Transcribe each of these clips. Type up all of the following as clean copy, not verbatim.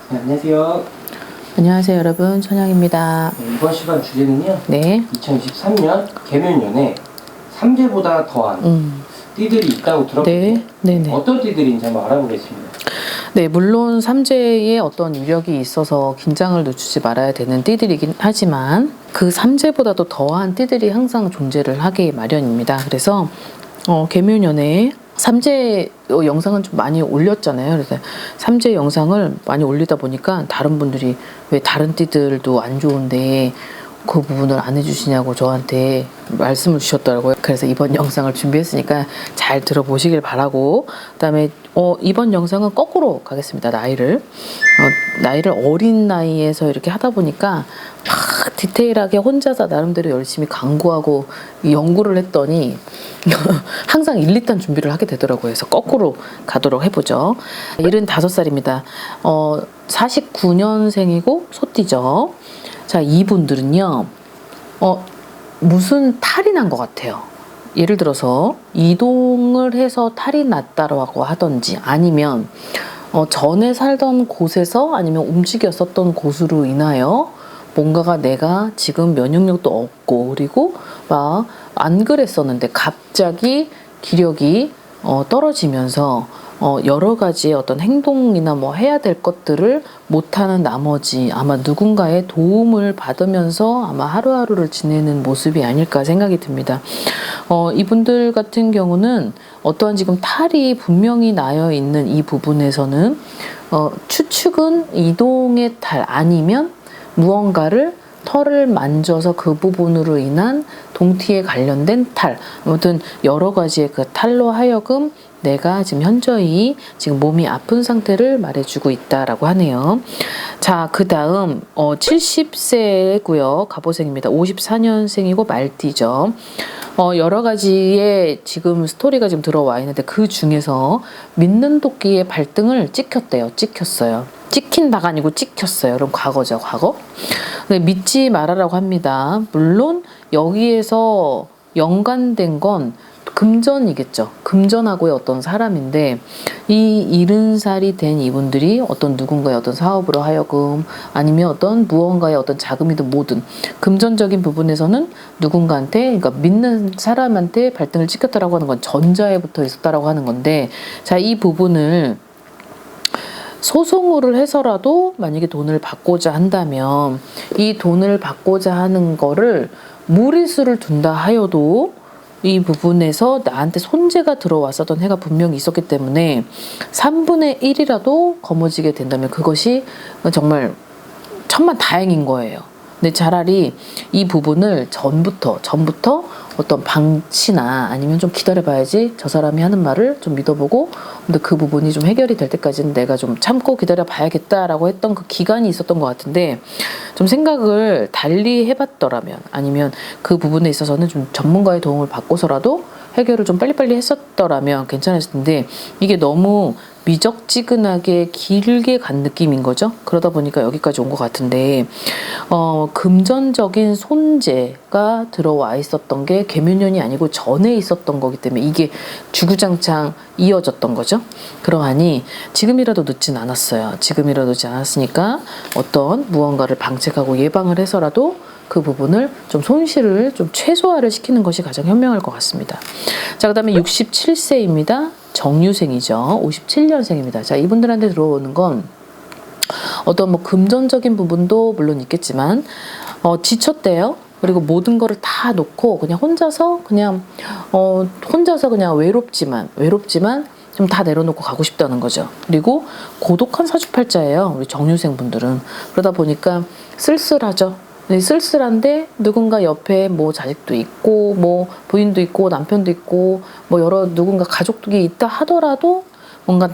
네, 안녕하세요. 안녕하세요 여러분, 천영입니다. 네, 이번 시간 주제는요. 네. 2023년 개묘년에 삼재보다 더한 띠들이 있다고 들었거든요. 네네. 어떤 띠들인지 한번 알아보겠습니다. 네, 물론 삼재에 어떤 위력이 있어서 긴장을 늦추지 말아야 되는 띠들이긴 하지만 그 삼재보다도 더한 띠들이 항상 존재를 하기 마련입니다. 그래서 개묘년에 삼재 영상은 좀 많이 올렸잖아요. 그래서 삼재 영상을 많이 올리다 보니까 다른 분들이 왜 다른 띠들도 안 좋은데 그 부분을 안 해주시냐고 저한테 말씀을 주셨더라고요. 그래서 이번 영상을 준비했으니까 잘 들어보시길 바라고, 그다음에 이번 영상은 거꾸로 가겠습니다. 나이를 어린 나이에서 이렇게 하다 보니까 막 디테일하게 혼자서 나름대로 열심히 강구하고 연구를 했더니 항상 1, 2탄 준비를 하게 되더라고요. 그래서 거꾸로 가도록 해보죠. 75살입니다. 49년생이고 소띠죠. 자, 이분들은요, 무슨 탈이 난 것 같아요. 예를 들어서 이동을 해서 탈이 났다고 하던지, 아니면 전에 살던 곳에서 아니면 움직였었던 곳으로 인하여 뭔가가 내가 지금 면역력도 없고, 그리고 막 안 그랬었는데 갑자기 기력이 떨어지면서 여러 가지의 어떤 행동이나 뭐 해야 될 것들을 못하는 나머지 아마 누군가의 도움을 받으면서 아마 하루하루를 지내는 모습이 아닐까 생각이 듭니다. 이분들 같은 경우는 어떠한 지금 탈이 분명히 나여 있는 이 부분에서는 추측은 이동의 탈, 아니면 무언가를 털을 만져서 그 부분으로 인한 동티에 관련된 탈, 아무튼 여러 가지의 그 탈로 하여금 내가 지금 현저히 지금 몸이 아픈 상태를 말해주고 있다라고 하네요. 자, 그 다음 70세고요. 갑오생입니다. 54년생이고 말띠죠. 여러 가지의 지금 스토리가 지금 들어와 있는데 그 중에서 믿는 도끼의 발등을 찍혔어요. 찍힌 바가 아니고 찍혔어요. 그럼 과거죠, 과거. 근데 믿지 말아라고 합니다. 물론 여기에서 연관된 건 금전이겠죠. 금전하고의 어떤 사람인데, 이 70살이 된 이분들이 어떤 누군가의 어떤 사업으로 하여금, 아니면 어떤 무언가의 어떤 자금이든 뭐든 금전적인 부분에서는 누군가한테, 그러니까 믿는 사람한테 발등을 찍혔다라고 하는 건 전자에 붙어 있었다라고 하는 건데, 자, 이 부분을 소송을 해서라도 만약에 돈을 받고자 한다면 이 돈을 받고자 하는 거를 무리수를 둔다 하여도 이 부분에서 나한테 손재가 들어왔었던 해가 분명히 있었기 때문에 3분의 1이라도 거머쥐게 된다면 그것이 정말 천만다행인 거예요. 근데 차라리 이 부분을 전부터 어떤 방치나 아니면 좀 기다려봐야지, 저 사람이 하는 말을 좀 믿어보고, 근데 그 부분이 좀 해결이 될 때까지는 내가 좀 참고 기다려봐야겠다라고 했던 그 기간이 있었던 것 같은데, 좀 생각을 달리 해봤더라면, 아니면 그 부분에 있어서는 좀 전문가의 도움을 받고서라도 해결을 좀 빨리빨리 했었더라면 괜찮았을 텐데, 이게 너무 미적지근하게 길게 간 느낌인 거죠. 그러다 보니까 여기까지 온 것 같은데, 금전적인 손재가 들어와 있었던 게 개묘년이 아니고 전에 있었던 거기 때문에 이게 주구장창 이어졌던 거죠. 그러하니 지금이라도 늦진 않았어요. 지금이라도 늦지 않았으니까 어떤 무언가를 방책하고 예방을 해서라도 그 부분을 좀 손실을 좀 최소화를 시키는 것이 가장 현명할 것 같습니다. 자, 그 다음에 67세입니다. 정유생이죠. 57년생입니다. 자, 이분들한테 들어오는 건 어떤 뭐 금전적인 부분도 물론 있겠지만 지쳤대요. 그리고 모든 거를 다 놓고 그냥 혼자서 그냥 외롭지만 좀 다 내려놓고 가고 싶다는 거죠. 그리고 고독한 사주팔자예요. 우리 정유생 분들은. 그러다 보니까 쓸쓸하죠. 쓸쓸한데 누군가 옆에 뭐 자식도 있고 뭐 부인도 있고 남편도 있고 뭐 여러 누군가 가족들이 있다 하더라도 뭔가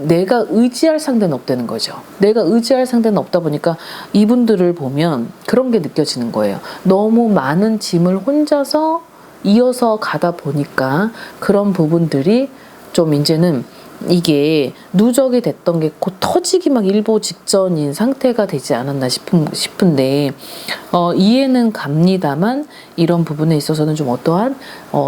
내가 의지할 상대는 없다는 거죠. 내가 의지할 상대는 없다 보니까 이분들을 보면 그런 게 느껴지는 거예요. 너무 많은 짐을 혼자서 이어서 가다 보니까 그런 부분들이 좀 이제는 이게 누적이 됐던 게 곧 터지기 막 일보 직전인 상태가 되지 않았나 싶은데 이해는 갑니다만 이런 부분에 있어서는 좀 어떠한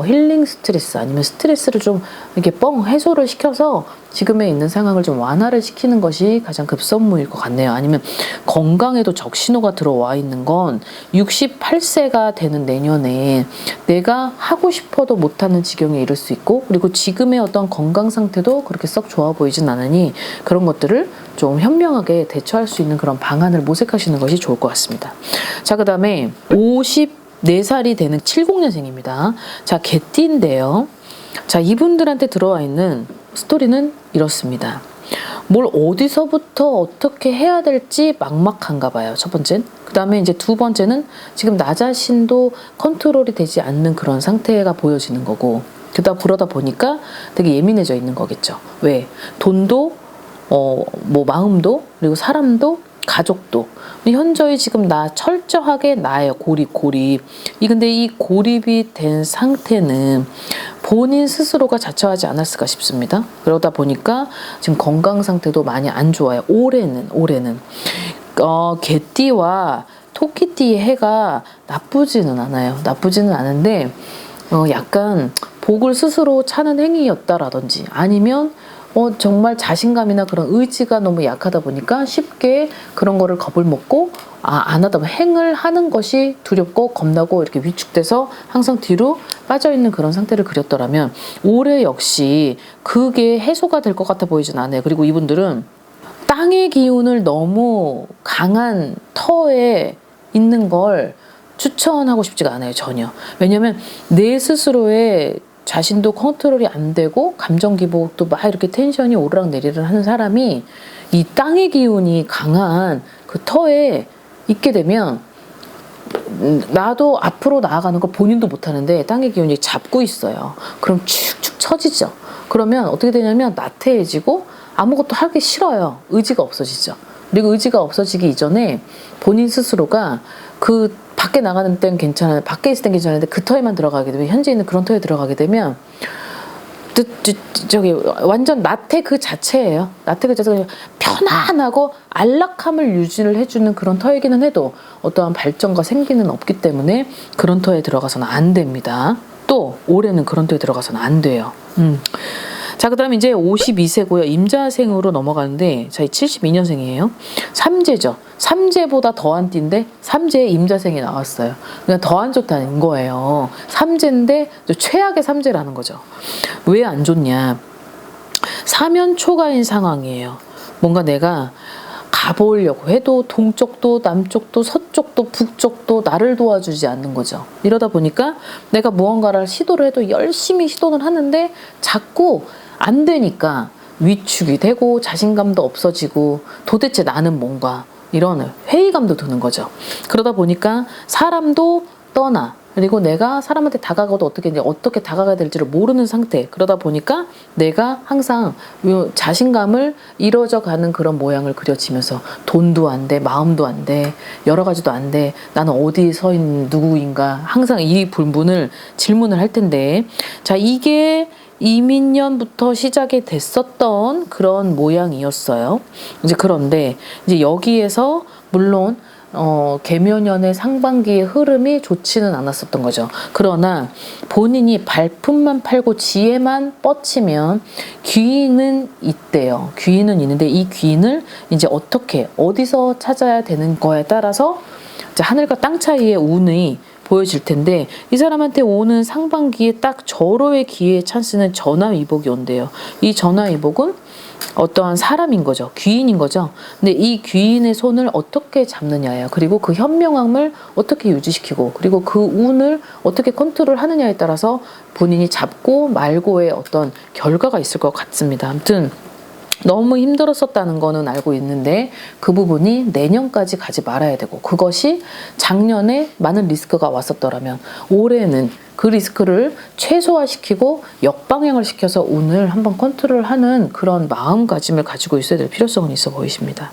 힐링 스트레스 아니면 스트레스를 좀 이렇게 해소를 시켜서 지금에 있는 상황을 좀 완화를 시키는 것이 가장 급선무일 것 같네요. 아니면 건강에도 적신호가 들어와 있는 건 68세가 되는 내년에 내가 하고 싶어도 못하는 지경에 이를 수 있고, 그리고 지금의 어떤 건강 상태도 그렇게 썩 좋아 보이진 않으니 그런 것들을 좀 현명하게 대처할 수 있는 그런 방안을 모색하시는 것이 좋을 것 같습니다. 자, 그 다음에 54살이 되는 70년생입니다. 자, 개띠인데요. 자, 이분들한테 들어와 있는 스토리는 이렇습니다. 뭘 어디서부터 어떻게 해야 될지 막막한가 봐요. 첫 번째는. 그 다음에 이제 두 번째는 지금 나 자신도 컨트롤이 되지 않는 그런 상태가 보여지는 거고, 그러다 보니까 되게 예민해져 있는 거겠죠. 왜? 돈도 뭐 마음도, 그리고 사람도, 가족도. 현저히 지금 나 철저하게 나예요. 고립. 근데 이 고립이 된 상태는 본인 스스로가 자처하지 않았을까 싶습니다. 그러다 보니까 지금 건강 상태도 많이 안 좋아요. 올해는 개띠와 토끼띠의 해가 나쁘지는 않아요. 나쁘지는 않은데 약간 복을 스스로 차는 행위였다라든지, 아니면 정말 자신감이나 그런 의지가 너무 약하다 보니까 쉽게 그런 거를 겁을 먹고 안 하다 보면 행을 하는 것이 두렵고 겁나고 이렇게 위축돼서 항상 뒤로 빠져있는 그런 상태를 그렸더라면, 올해 역시 그게 해소가 될 것 같아 보이진 않아요. 그리고 이분들은 땅의 기운을 너무 강한 터에 있는 걸 추천하고 싶지가 않아요. 전혀. 왜냐면 내 스스로의 자신도 컨트롤이 안 되고 감정 기복도 막 이렇게 텐션이 오르락내리락 하는 사람이 이 땅의 기운이 강한 그 터에 있게 되면 나도 앞으로 나아가는 걸 본인도 못하는데 땅의 기운이 잡고 있어요. 그럼 축축 처지죠. 그러면 어떻게 되냐면 나태해지고 아무것도 하기 싫어요. 의지가 없어지죠. 그리고 의지가 없어지기 이전에 본인 스스로가 그 밖에 나가는 때는 괜찮아요. 밖에 있을 땐 괜찮은데 그 터에만 들어가게 되면, 현재 있는 그런 터에 들어가게 되면 완전 나태 그 자체예요. 나태 그 자체가 편안하고 안락함을 유지를 해주는 그런 터이기는 해도 어떠한 발전과 생기는 없기 때문에 그런 터에 들어가서는 안 됩니다. 또 올해는 그런 터에 들어가서는 안 돼요. 자, 그 다음에 이제 52세고요. 임자생으로 넘어가는데, 자, 72년생이에요. 삼재죠. 삼재보다 더한 띠인데 삼재에 임자생이 나왔어요. 그러니까 더 안 좋다는 거예요. 삼재인데 최악의 삼재라는 거죠. 왜 안 좋냐? 사면초가인 상황이에요. 뭔가 내가 가보려고 해도 동쪽도 남쪽도 서쪽도 북쪽도 나를 도와주지 않는 거죠. 이러다 보니까 내가 무언가를 시도를 해도 열심히 시도는 하는데 자꾸 안 되니까 위축이 되고 자신감도 없어지고 도대체 나는 뭔가 이런 회의감도 드는 거죠. 그러다 보니까 사람도 떠나, 그리고 내가 사람한테 다가가도 어떻게 다가가야 될지를 모르는 상태. 그러다 보니까 내가 항상 자신감을 잃어져 가는 그런 모양을 그려지면서 돈도 안 돼, 마음도 안 돼, 여러 가지도 안 돼, 나는 어디에 서 있는 누구인가, 항상 이 불문을 질문을 할 텐데, 자, 이게 이민년부터 시작이 됐었던 그런 모양이었어요. 이제 그런데 이제 여기에서 물론 개묘년의 상반기의 흐름이 좋지는 않았었던 거죠. 그러나 본인이 발품만 팔고 지혜만 뻗치면 귀인은 있대요. 귀인은 있는데 이 귀인을 이제 어디서 찾아야 되는 거에 따라서 이제 하늘과 땅 차이의 운이 보여질 텐데, 이 사람한테 오는 상반기에 딱 절호의 기회의 찬스는 전화위복이 온대요. 이 전화위복은 어떠한 사람인 거죠. 귀인인 거죠. 근데 이 귀인의 손을 어떻게 잡느냐예요. 그리고 그 현명함을 어떻게 유지시키고, 그리고 그 운을 어떻게 컨트롤 하느냐에 따라서 본인이 잡고 말고의 어떤 결과가 있을 것 같습니다. 아무튼 너무 힘들었었다는 거는 알고 있는데 그 부분이 내년까지 가지 말아야 되고, 그것이 작년에 많은 리스크가 왔었더라면 올해는 그 리스크를 최소화시키고 역방향을 시켜서 운을 한번 컨트롤하는 그런 마음가짐을 가지고 있어야 될 필요성은 있어 보이십니다.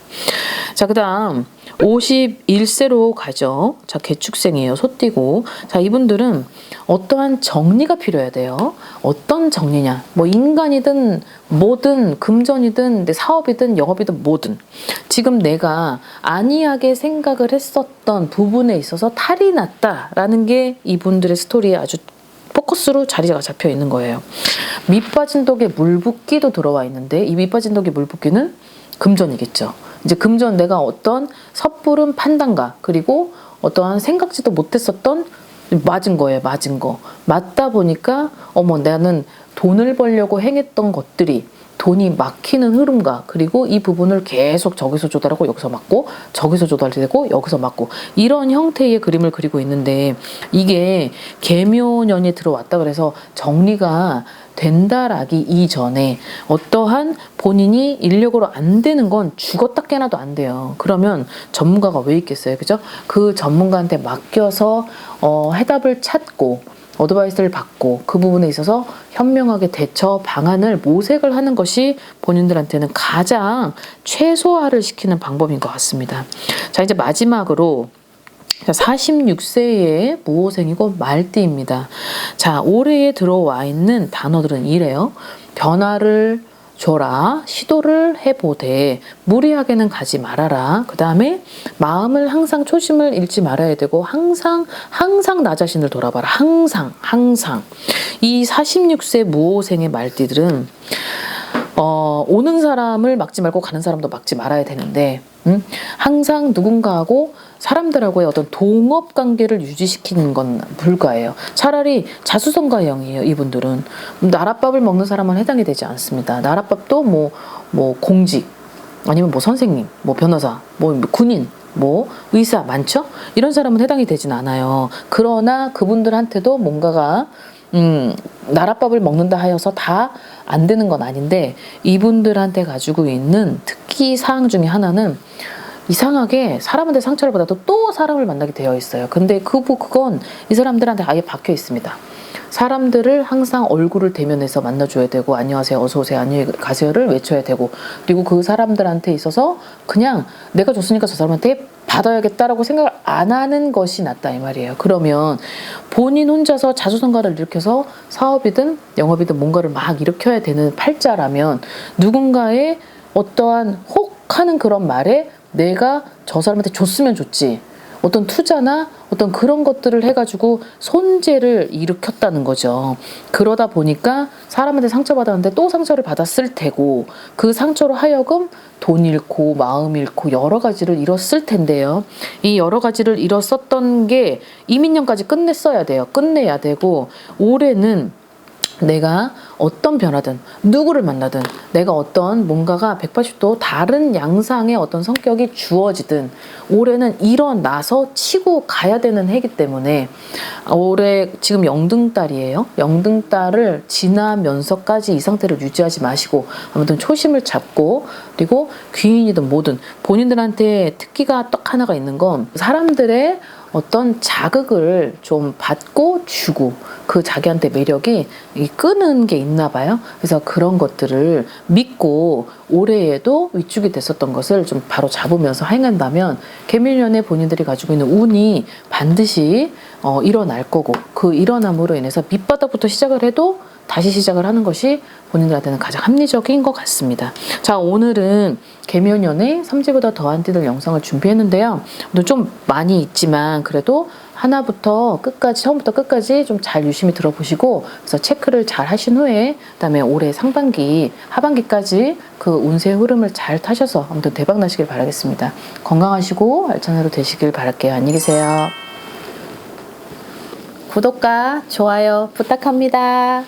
자, 그 다음 51세로 가죠. 자, 개축생이에요. 소띠고. 자, 이분들은 어떠한 정리가 필요해야 돼요. 어떤 정리냐? 뭐 인간이든 뭐든 금전이든 내 사업이든 영업이든 뭐든 지금 내가 안이하게 생각을 했었던 부분에 있어서 탈이 났다라는 게 이분들의 스토리에 아주 포커스로 자리가 잡혀 있는 거예요. 밑빠진 독에 물붓기도 들어와 있는데 이 밑빠진 독에 물붓기는 금전이겠죠. 이제 금전 내가 어떤 섣부른 판단과 그리고 어떠한 생각지도 못했었던 맞은 거예요. 맞은 거. 맞다 보니까 어머 나는 돈을 벌려고 행했던 것들이 돈이 막히는 흐름과 그리고 이 부분을 계속 저기서 조달하고 여기서 막고 저기서 조달되고 여기서 막고 이런 형태의 그림을 그리고 있는데 이게 계묘년이 들어왔다 그래서 정리가 된다라기 이전에 어떠한 본인이 인력으로 안 되는 건 죽었다 깨나도 안 돼요. 그러면 전문가가 왜 있겠어요, 그죠? 그 전문가한테 맡겨서 해답을 찾고 어드바이스를 받고 그 부분에 있어서 현명하게 대처 방안을 모색을 하는 것이 본인들한테는 가장 최소화를 시키는 방법인 것 같습니다. 자, 이제 마지막으로 46세의 무호생이고 말띠입니다. 자, 올해에 들어와 있는 단어들은 이래요. 변화를 줘라, 시도를 해보되 무리하게는 가지 말아라. 그 다음에 마음을 항상 초심을 잃지 말아야 되고 항상 나 자신을 돌아봐라. 항상 이 46세 무호생의 말띠들은 오는 사람을 막지 말고 가는 사람도 막지 말아야 되는데 항상 누군가하고 사람들하고의 어떤 동업 관계를 유지시키는 건 불가해요. 차라리 자수성가형이에요. 이분들은 나랏밥을 먹는 사람은 해당이 되지 않습니다. 나랏밥도 뭐 공직 아니면 뭐 선생님, 뭐 변호사, 뭐 군인, 뭐 의사 많죠? 이런 사람은 해당이 되진 않아요. 그러나 그분들한테도 뭔가가 나랏밥을 먹는다 하여서 다 안 되는 건 아닌데 이분들한테 가지고 있는 특기 사항 중에 하나는 이상하게 사람한테 상처를 받아도 또 사람을 만나게 되어 있어요. 근데 그건 이 사람들한테 아예 박혀 있습니다. 사람들을 항상 얼굴을 대면해서 만나줘야 되고 안녕하세요, 어서오세요, 안녕히 가세요를 외쳐야 되고 그리고 그 사람들한테 있어서 그냥 내가 줬으니까 저 사람한테 받아야겠다라고 생각을 안 하는 것이 낫다 이 말이에요. 그러면 본인 혼자서 자수성가를 일으켜서 사업이든 영업이든 뭔가를 막 일으켜야 되는 팔자라면 누군가의 어떠한 혹 하는 그런 말에 내가 저 사람한테 줬으면 좋지 어떤 투자나 어떤 그런 것들을 해가지고 손재를 일으켰다는 거죠. 그러다 보니까 사람한테 상처받았는데 또 상처를 받았을 테고 그 상처로 하여금 돈 잃고 마음 잃고 여러 가지를 잃었을 텐데요. 이 여러 가지를 잃었었던 게 이민년까지 끝냈어야 돼요. 끝내야 되고 올해는 내가 어떤 변화든 누구를 만나든 내가 어떤 뭔가가 180도 다른 양상의 어떤 성격이 주어지든 올해는 일어나서 치고 가야 되는 해이기 때문에 올해 지금 영등달이에요. 영등달을 지나면서까지 이 상태를 유지하지 마시고 아무튼 초심을 잡고 그리고 귀인이든 뭐든 본인들한테 특기가 딱 하나가 있는 건 사람들의 어떤 자극을 좀 받고 주고 그 자기한테 매력이 끄는 게 있나 봐요. 그래서 그런 것들을 믿고 올해에도 위축이 됐었던 것을 좀 바로 잡으면서 행한다면 개묘년에 본인들이 가지고 있는 운이 반드시 일어날 거고 그 일어남으로 인해서 밑바닥부터 시작을 해도 다시 시작을 하는 것이 본인들한테는 가장 합리적인 것 같습니다. 자, 오늘은 개묘년에 삼재보다 더한 띠들 영상을 준비했는데요. 좀 많이 있지만 그래도 하나부터 끝까지 처음부터 끝까지 좀 잘 유심히 들어보시고 그래서 체크를 잘 하신 후에 그다음에 올해 상반기 하반기까지 그 운세 흐름을 잘 타셔서 아무튼 대박 나시길 바라겠습니다. 건강하시고 알찬 하루 되시길 바랄게요. 안녕히 계세요. 구독과 좋아요 부탁합니다.